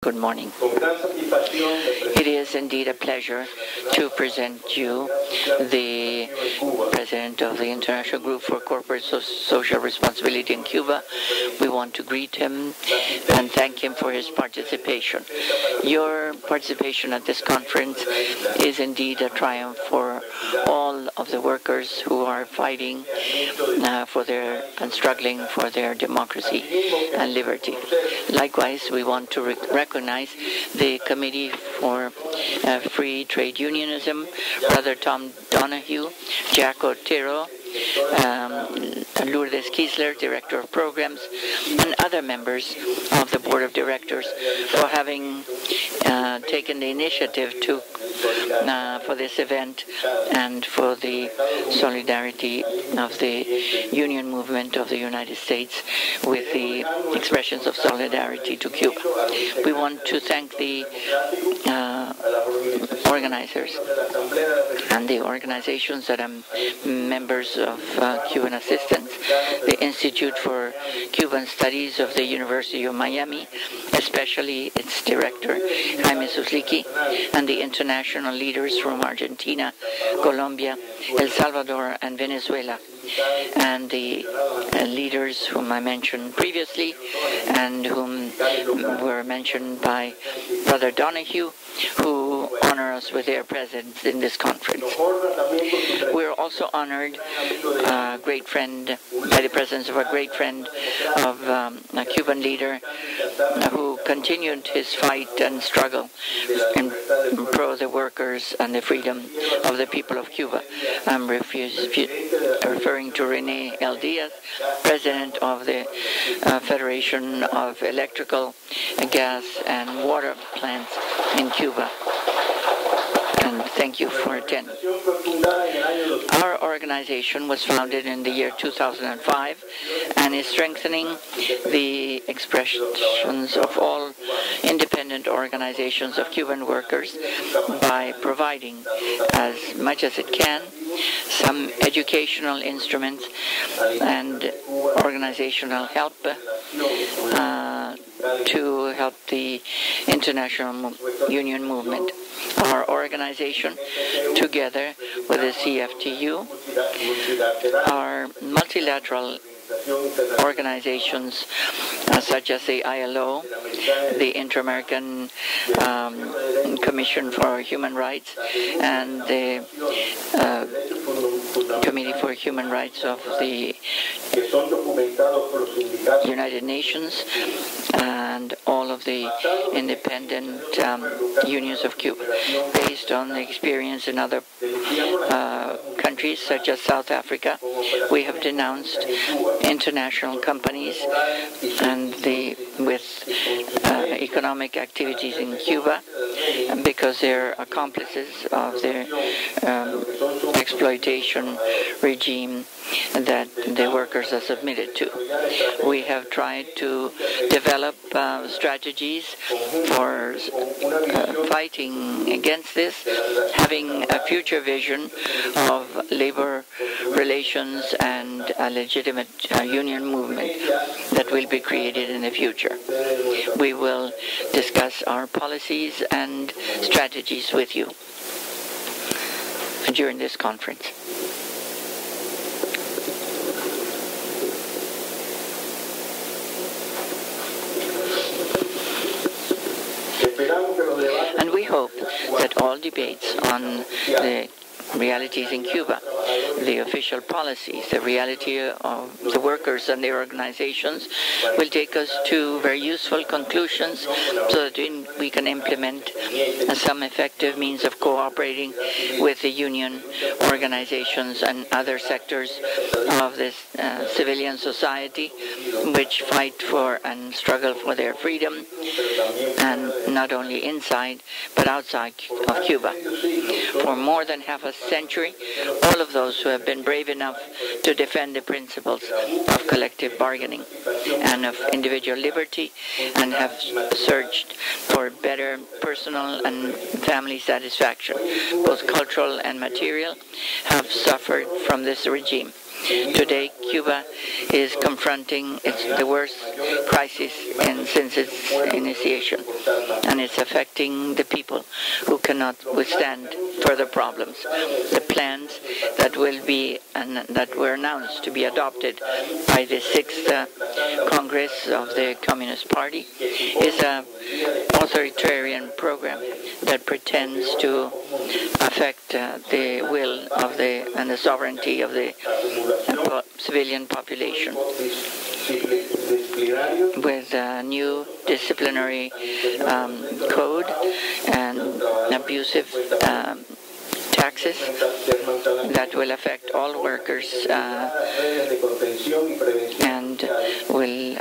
good morning. It is indeed a pleasure to present you the President of the International Group for Corporate Social Responsibility in Cuba. We want to greet him and thank him for his participation. Your participation at this conference is indeed a triumph for all of the workers who are fighting for their and struggling for their democracy and liberty. Likewise, we want to recognize the Committee for Free Trade Unionism, Brother Tom Donahue, Jack Otero, Lourdes Kiesler, Director of Programs, and other members of the Board of Directors for having taken the initiative for this event and for the solidarity of the union movement of the United States with the expressions of solidarity to Cuba. We want to thank the organizers and the organizations that are members of Cuban Assistance, the Institute for Cuban Studies of the University of Miami, especially its director, Jaime Susliki, and the international leaders from Argentina, Colombia, El Salvador, and Venezuela, and the leaders whom I mentioned previously and whom were mentioned by Brother Donahue, who honor us with their presence in this conference. We're also honored by the presence of a great friend of a Cuban leader who continued his fight and struggle in pro the workers and the freedom of the people of Cuba. I'm referring to Rene L. Diaz, President of the Federation of Electrical, Gas, and Water Plants in Cuba. And thank you for attending. Our organization was founded in the year 2005 and is strengthening the expressions of all independent organizations of Cuban workers by providing, as much as it can, some educational instruments and organizational help to help the international union movement. Our organization, together with the CFTU, our multilateral organizations such as the ILO, the Inter-American Commission for Human Rights, and the Committee for Human Rights of the United Nations, and all of the independent unions of Cuba. Based on the experience in other countries such as South Africa, we have denounced international companies and with economic activities in Cuba because they're accomplices of their exploitation regime that the workers are submitted to. We have tried to develop strategies for fighting against this, having a future vision of labor relations and a legitimate union movement that will be created in the future. We will discuss our policies and strategies with you during this conference. And we hope that all debates on the realities in Cuba, the official policies, the reality of the workers and their organizations will take us to very useful conclusions so that we can implement some effective means of cooperating with the union organizations and other sectors of this civilian society which fight for and struggle for their freedom, and not only inside but outside of Cuba. For more than half a century, all of those who have been brave enough to defend the principles of collective bargaining and of individual liberty and have searched for better personal and family satisfaction, both cultural and material, have suffered from this regime. Today, Cuba is confronting the worst crisis since its initiation, and it's affecting the people who cannot withstand further problems. The plans that will be and that were announced to be adopted by the 6th Congress of the Communist Party is an authoritarian program that pretends to affect the will of and the sovereignty of the civilian population with a new disciplinary code and abusive taxes that will affect all workers and will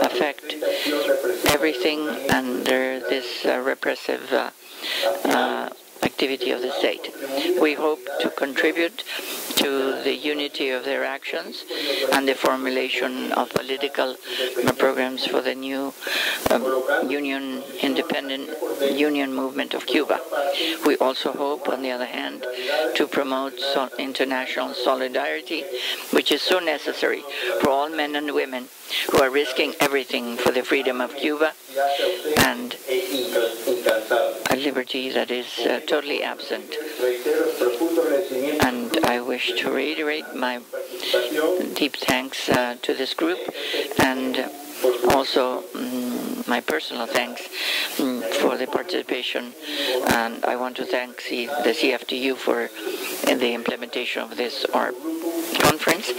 affect everything under this repressive activity of the state. We hope to contribute to the unity of their actions and the formulation of political programs for the new independent union movement of Cuba. We also hope, on the other hand, to promote international solidarity, which is so necessary for all men and women who are risking everything for the freedom of Cuba and a liberty that is totally absent. And I wish to reiterate my deep thanks to this group and also my personal thanks for the participation, and I want to thank the CFDU for the implementation of this conference.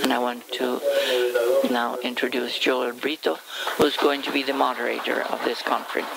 And I want to now introduce Joel Brito, who's going to be the moderator of this conference.